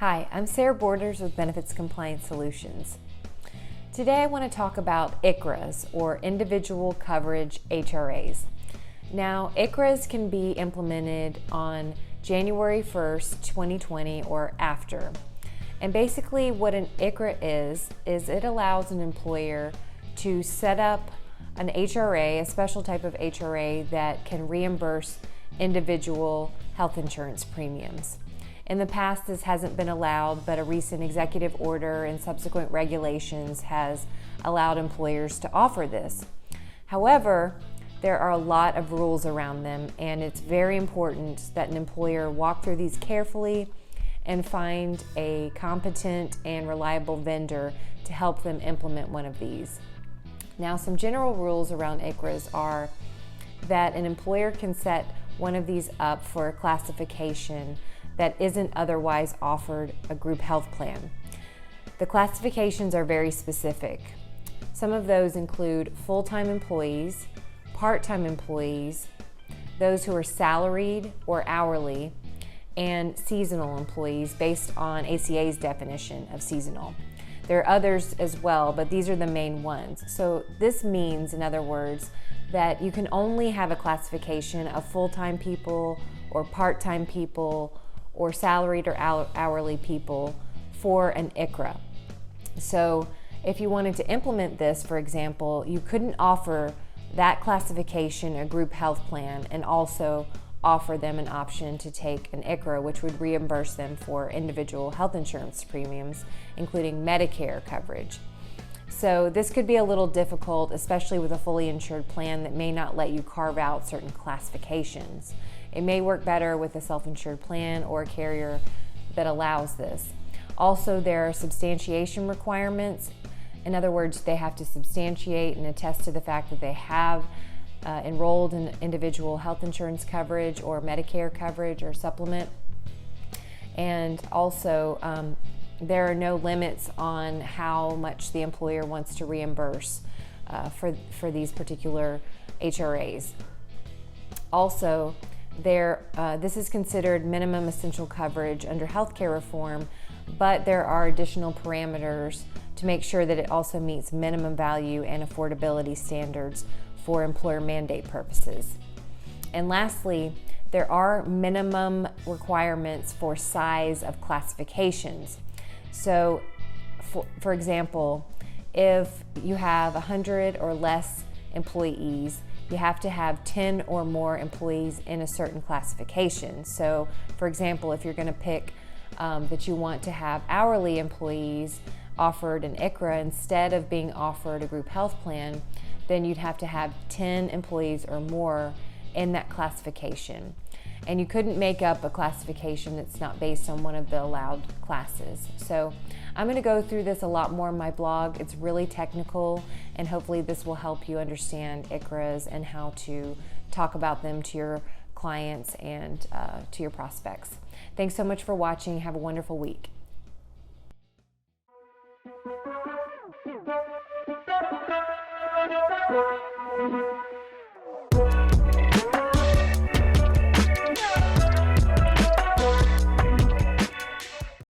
Hi, I'm Sarah Borders with Benefits Compliance Solutions. Today I want to talk about ICHRAs, or Individual Coverage HRAs. Now, ICHRAs can be implemented on January 1st, 2020 or after. And basically what an ICHRA is it allows an employer to set up an HRA, a special type of HRA that can reimburse individual health insurance premiums. In the past, this hasn't been allowed, but a recent executive order and subsequent regulations has allowed employers to offer this. However, there are a lot of rules around them, and it's very important that an employer walk through these carefully and find a competent and reliable vendor to help them implement one of these. Now, some general rules around ICHRAs are that an employer can set one of these up for a classification that isn't otherwise offered a group health plan. The classifications are very specific. Some of those include full-time employees, part-time employees, those who are salaried or hourly, and seasonal employees based on ACA's definition of seasonal. There are others as well, but these are the main ones. So this means, in other words, that you can only have a classification of full-time people or part-time people or salaried or hourly people for an ICHRA. So if you wanted to implement this, for example, you couldn't offer that classification a group health plan and also offer them an option to take an ICHRA, which would reimburse them for individual health insurance premiums, including Medicare coverage. So this could be a little difficult, especially with a fully insured plan that may not let you carve out certain classifications. It may work better with a self-insured plan or a carrier that allows this. Also, there are substantiation requirements. In other words, they have to substantiate and attest to the fact that they have enrolled in individual health insurance coverage or Medicare coverage or supplement. And also, there are no limits on how much the employer wants to reimburse for these particular HRAs. Also, this is considered minimum essential coverage under healthcare reform, but there are additional parameters to make sure that it also meets minimum value and affordability standards for employer mandate purposes. And lastly, there are minimum requirements for size of classifications. So, for example, if you have 100 or less employees, you have to have 10 or more employees in a certain classification. So, for example, if you're going to pick that you want to have hourly employees offered an ICHRA instead of being offered a group health plan, then you'd have to have 10 employees or more in that classification. And you couldn't make up a classification that's not based on one of the allowed classes. So I'm going to go through this a lot more in my blog. It's really technical, and hopefully this will help you understand ICHRAs and how to talk about them to your clients and to your prospects. Thanks so much for watching. Have a wonderful week. Thank you.